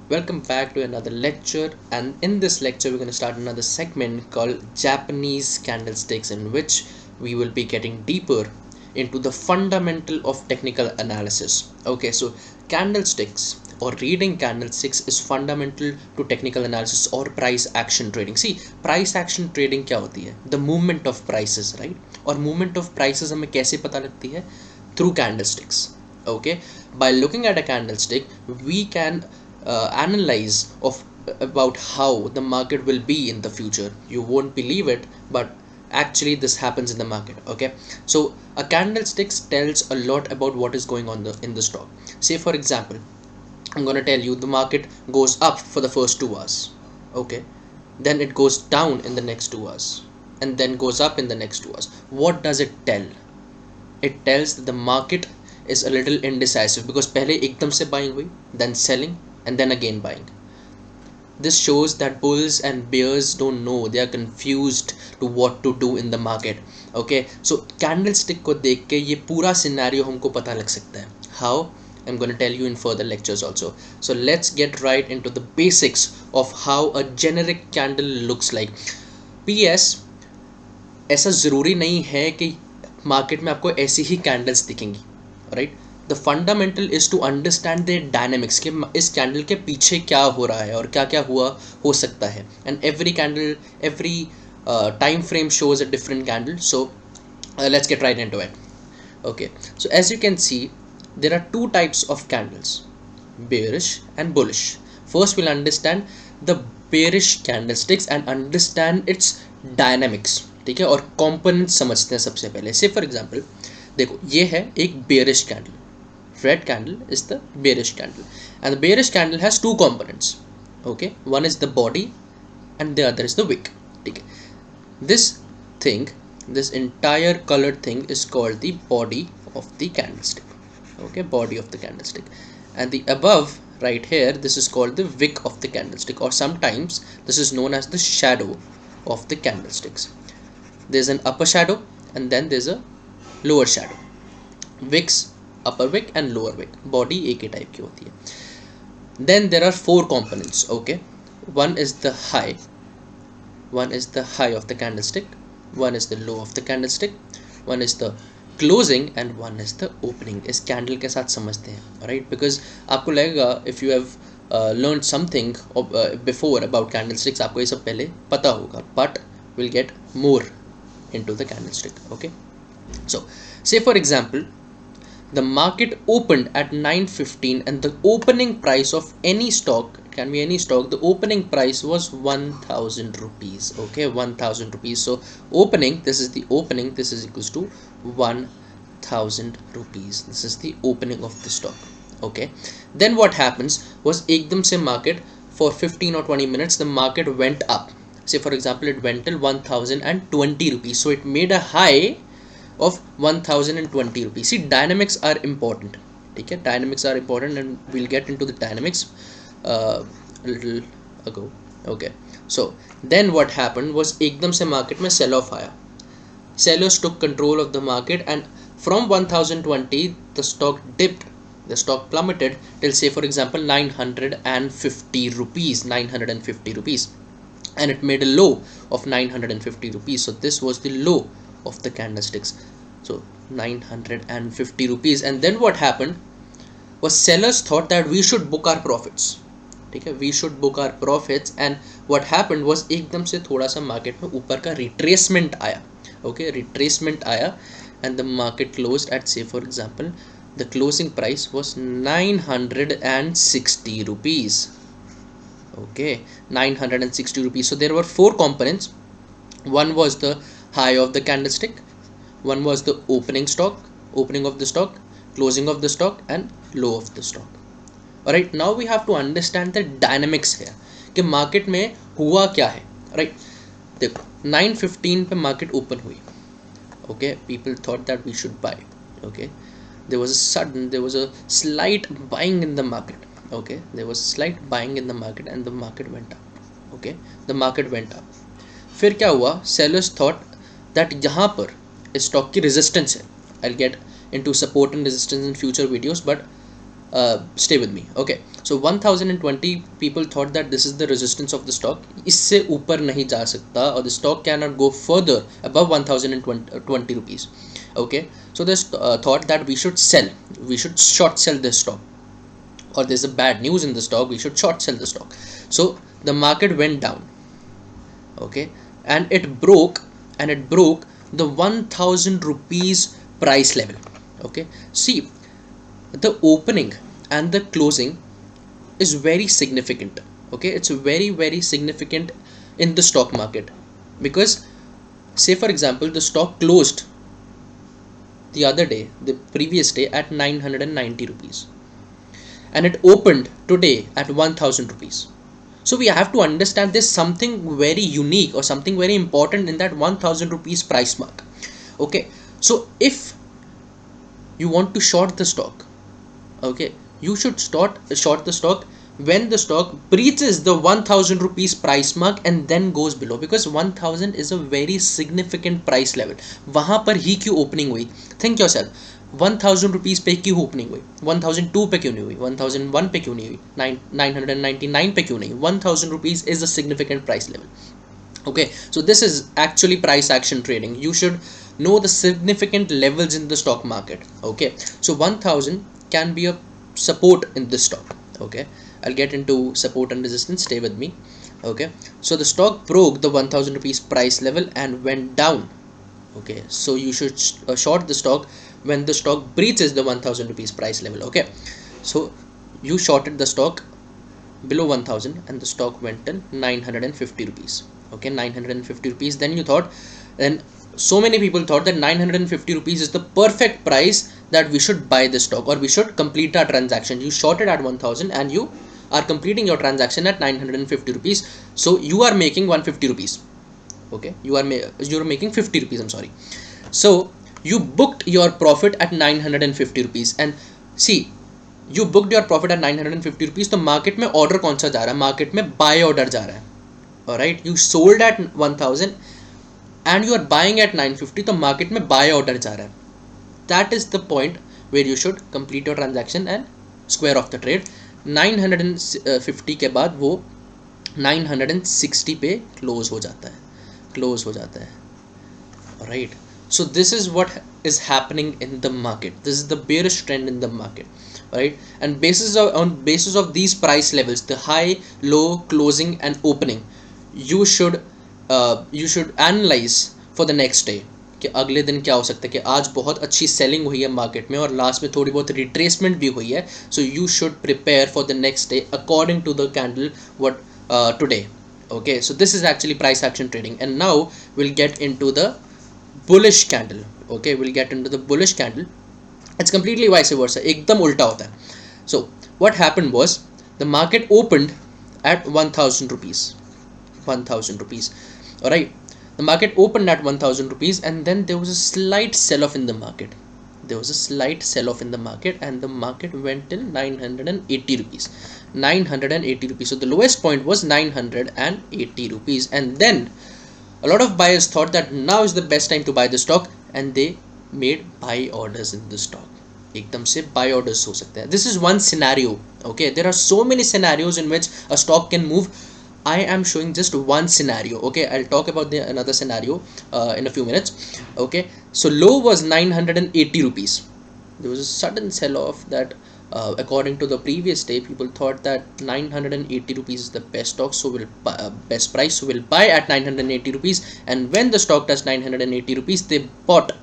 Welcome back to another lecture, and in this lecture we're going to start another segment called Japanese candlesticks, in which we will be getting deeper into the fundamental of technical analysis. Okay, so candlesticks or reading candlesticks is fundamental to technical analysis or price action trading. See, price action trading क्या होती है? The movement of prices, right? और movement of prices हमें कैसे पता लगती है? Through candlesticks. Okay, by looking at a candlestick we can analyze of about how the market will be in the future. You won't believe it, but actually this happens in the market. Okay, so a candlestick tells a lot about what is going on in the stock. Say for example, I'm going to tell you the market goes up for the first 2 hours. Okay, then it goes down in the next 2 hours, and then goes up in the next 2 hours. What does it tell? It tells that the market is a little indecisive because पहले एकदम से buying हुई, then selling, and then again buying. This shows that bulls and bears don't know, they are confused to what to do in the market. Okay, so candlestick को देख के ये पूरा scenario हमको पता लग सकता है. How? I'm going to tell you in further lectures also. So let's get right into the basics of how a generic candle looks like. PS, ऐसा ज़रूरी नहीं है कि मार्केट में आपको ऐसी ही कैंडल्स दिखेंगी, right? The fundamental is to understand the dynamics कि इस कैंडल के पीछे क्या हो रहा है और क्या क्या हुआ हो सकता है. And every candle, every time frame shows a different candle. So let's get right into it. Okay, so as you can see, there are two types of candles, bearish and bullish. First we'll understand the bearish candlesticks and understand its dynamics. ठीक है, और components समझते हैं सबसे पहले. Say for example, देखो ये है एक bearish candle. Red candle is the bearish candle, and the bearish candle has two components. Okay, one is the body and the other is the wick. ठीक है, this thing, this entire colored thing is called the body of the candlestick. Okay, body of the candlestick, and the above right here, this is called the wick of the candlestick, or sometimes this is known as the shadow of the candlesticks. There's an upper shadow and then there's a lower shadow. Wicks, upper wick and lower wick, body एक ही type की होती है. Then there are four components. Okay, one is the high, one is the high of the candlestick, one is the low of the candlestick, one is the closing and one is the opening. इस candle के साथ समझते हैं, right? Because आपको लगेगा if you have learned something before about candlesticks, आपको ये सब पहले पता होगा, but we'll get more into the candlestick. Okay, so say for example, the market opened at 9:15 and the opening price of any stock, it can be any stock, the opening price was 1000 rupees. Okay, 1000 rupees. So opening, this is the opening, this is equals to 1000 rupees. This is the opening of the stock. Okay, then what happens was ekdam se market for 15 or 20 minutes the market went up. Say for example, it went till 1020 rupees, so it made a high of 1020 rupees. See, dynamics are important. Okay, dynamics are important and we'll get into the dynamics a little ago. Okay, so then what happened was ekdam se market mein sell off aaya. Sellers took control of the market and from 1020 the stock dipped, the stock plummeted till say for example 950 rupees, 950 rupees, and it made a low of 950 rupees. So this was the low of the candlesticks, so 950 rupees. And then what happened was sellers thought that we should book our profits. ठीक है, we should book our profits. And what happened was एकदम से थोड़ा सा market में ऊपर का retracement आया. Okay, retracement आया and the market closed at say for example the closing price was 960 rupees. Okay, 960 rupees. So there were four components. One was the high of the candlestick, one was the opening stock, opening of the stock, closing of the stock and low of the stock. Alright, now we have to understand the dynamics here कि market में हुआ क्या है. Right, देखो 9:15 पे market open हुई. Okay, people thought that we should buy. Okay, there was a slight buying in the market. Okay, there was slight buying in the market and the market went up. Okay, the market went up. फिर क्या हुआ, sellers thought that यहाँ पर stock की resistance है. I'll get into support and resistance in future videos, but stay with me. Okay, So 1020 people thought that this is the resistance of the stock. इससे ऊपर नहीं जा सकता, or the stock cannot go further above 1020 rupees. Okay, so this thought that we should sell, we should short sell this stock, or there's a bad news in the stock, we should short sell the stock. So the market went down, okay, and it broke the 1000 rupees price level. Okay, see, the opening and the closing is very significant. Okay, it's very, very significant in the stock market, because say for example the stock closed the other day, the previous day, at 990 rupees, and it opened today at 1000 rupees. So we have to understand there's something very unique or something very important in that 1000 rupees price mark. Okay, so if you want to short the stock, okay, you should short the stock when the stock breaches the 1000 rupees price mark and then goes below, because 1000 is a very significant price level. वहां पर ही क्यों opening हुई? Think yourself, 1000 rupees पे क्यों opening हुई? 1002 पे क्यों नहीं हुई? 1001 पे क्यों नहीं हुई? 999 पे क्यों नहीं? 1000 rupees is a significant price level. Okay, so this is actually price action trading. You should know the significant levels in the stock market. Okay, so 1000 can be a support in this stock. Okay, I'll get into support and resistance, stay with me. Okay, so the stock broke the 1000 rupees price level and went down. Okay, so you should short the stock when the stock breaches the 1000 rupees price level. Okay, so you shorted the stock below 1000 and the stock went till 950 rupees. Okay, 950 rupees. Then you thought, then so many people thought that 950 rupees is the perfect price that we should buy the stock, or we should complete our transaction. You shorted at 1000 and you are completing your transaction at 950 rupees. So you are making 150 rupees. Okay, you're making 50 rupees, I'm sorry. So you booked your profit at 950 rupees, and see, you booked your profit at 950 rupees. तो market में order कौन सा जा रहा है? Market में buy order जा रहा है. Alright, you sold at 1000 and you are buying at 950, तो market में buy order जा रहा है. That is the point where you should complete your transaction and square off the trade. 950 के बाद वो 960 पे close हो जाता है. Alright, so this is what is happening in the market. This is the bearish trend in the market. Right, and on basis of these price levels, the high, low, closing and opening, you should analyze for the next day कि अगले दिन क्या हो सकता है, कि आज बहुत अच्छी सेलिंग हुई है मार्केट में और लास्ट में थोड़ी बहुत रिट्रेसमेंट भी हुई है. So you should prepare for the next day according to the candle what today. Okay, so this is actually price action trading, and now we'll get into the bullish candle. Okay, we'll get into the bullish candle. It's completely vice versa, एकदम उल्टा होता है. So what happened was the market opened at 1000 rupees. 1000 rupees. Alright, the market opened at 1000 rupees, and then there was a slight sell off in the market. And the market went till 980 rupees. 980 rupees. So the lowest point was 980 rupees, and then a lot of buyers thought that now is the best time to buy the stock, and they made buy orders in the stock. एकदम से buy orders हो सकते हैं. This is one scenario. Okay, there are so many scenarios in which a stock can move. I am showing just one scenario. Okay, I'll talk about another scenario in a few minutes. Okay, so low was 980 rupees. There was a sudden sell off that according to the previous day, people thought that 980 rupees is the best stock, so best price, so we'll buy at 980 rupees. And when the stock touched 980 rupees, they bought.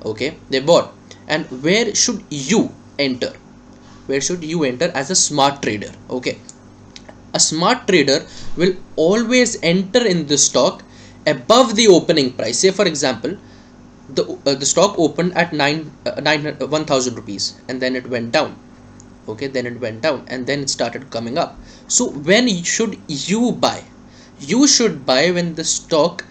Okay, they bought. And where should you enter? As a smart trader? Okay, a smart trader will always enter in the stock above the opening price. Say for example, the stock opened at 1000 rupees, and then it went down. Okay, then it went down and then it started coming up. So when should you buy? You should buy when the stock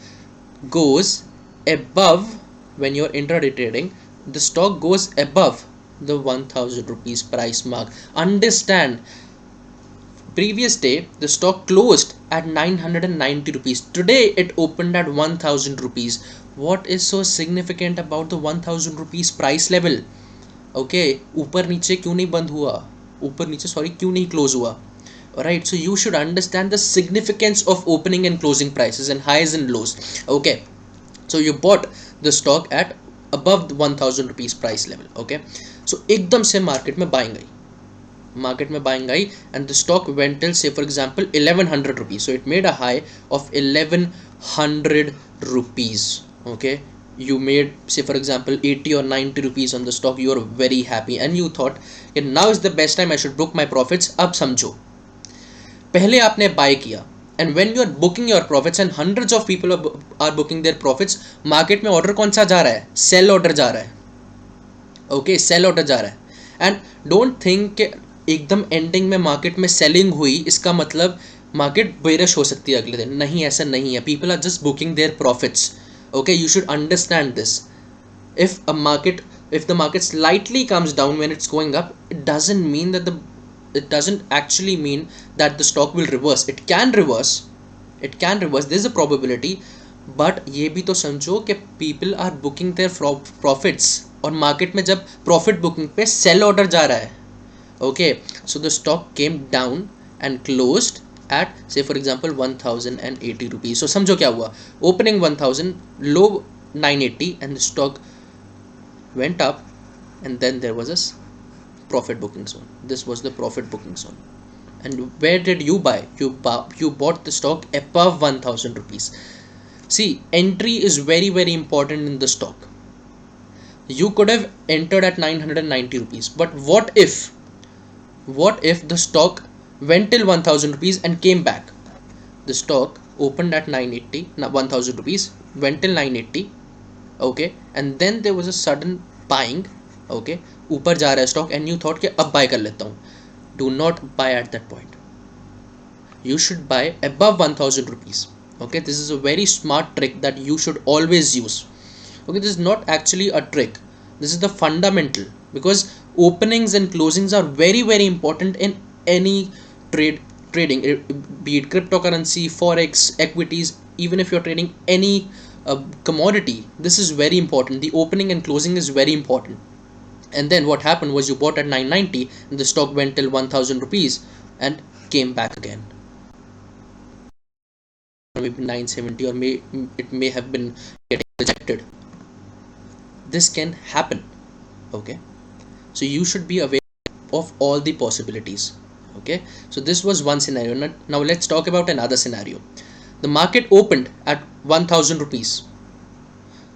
goes above, when you're intraday trading, the stock goes above the 1000 rupees price mark. Understand, previous day the stock closed at 990 rupees. Today it opened at 1000 rupees. What is so significant about the 1000 rupees price level? Okay, ऊपर नीचे क्यों नहीं बंद हुआ? ऊपर नीचे क्यों नहीं क्लोज हुआ. Alright, so you should understand the significance of opening and closing prices and highs and lows. Okay, so you bought the stock at above the 1000 rupees price level. Okay, so एकदम से market में buying I and the stock went till, say for example, 1100 rupees. So it made a high of 1100 rupees. Okay, you made, say for example, 80 or 90 rupees on the stock. You are very happy and you thought, okay, now is the best time I should book my profits. अब समझो, पहले आपने bye किया and when you are booking your profits and hundreds of people are booking their profits, market में order कौन सा जा रहा है? सेल ऑर्डर जा रहा है. ओके, सेल ऑर्डर जा रहा है. एंड डोंट थिंक कि एकदम एंडिंग में मार्केट में सेलिंग हुई इसका मतलब मार्केट बेरिश हो सकती है अगले दिन. नहीं, ऐसा नहीं है. People are just booking their profits. Okay, you should understand this. if the market slightly comes down when it's going up, it doesn't actually mean that the stock will reverse. It can reverse, there's a probability, but ये भी तो समझो कि people are booking their profits और market में जब profit booking पे sell order जा रहा है. Okay, so the stock came down and closed at, say for example, 1080 rupees. So समझो क्या हुआ, opening 1000, low 980 and the stock went up and then there was a profit booking zone. This was the profit booking zone. And where did you buy? You bought the stock above 1000 rupees. See, entry is very very important in the stock. You could have entered at 990 rupees, but what if the stock went till 1000 rupees and came back? The stock opened at 980, 1000 rupees, went till 980. Okay, and then there was a sudden buying. Okay, ऊपर जा रहा है stock and you thought कि अब buy कर लेता हूँ. Do not buy at that point. You should buy above 1000 rupees. Okay, this is a very smart trick that you should always use. Okay, this is not actually a trick. This is the fundamental, because openings and closings are very very important in any trading, be it cryptocurrency, forex, equities, even if you're trading any commodity. This is very important. The opening and closing is very important. And then what happened was you bought at 990 and the stock went till 1000 rupees and came back again. Maybe 970, or it may have been getting rejected. This can happen. Okay, so you should be aware of all the possibilities. Okay, so this was one scenario. Now let's talk about another scenario. The market opened at 1000 rupees.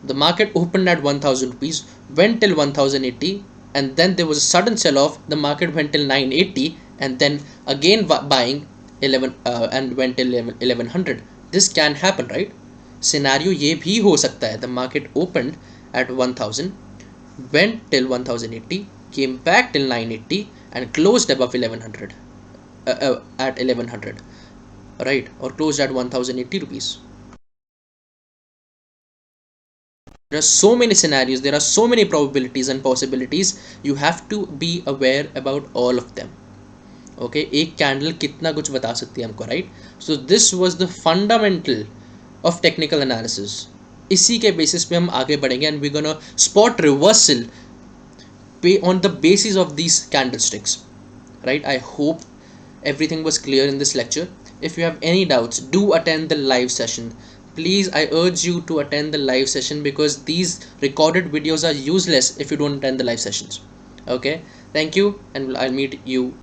The market opened at 1000 rupees, went till 1080, and then there was a sudden sell off. The market went till 980 and then again buying 11 and went till 1100. This can happen, right? Scenario ये भी हो सकता है. The market opened at 1000, went till 1080, came back till 980 and closed above 1100 at 1100, right? Or closed at 1080 rupees. There are so many scenarios, there are so many probabilities and possibilities. You have to be aware about all of them. Okay, एक candle कितना कुछ बता सकती है हमको, right? So this was the fundamental of technical analysis. इसी के basis पे हम आगे बढ़ेंगे and we're gonna spot reversal on the basis of these candlesticks, right? I hope everything was clear in this lecture. If you have any doubts, do attend the live session. Please, I urge you to attend the live session, because these recorded videos are useless if you don't attend the live sessions. Okay, thank you, and I'll meet you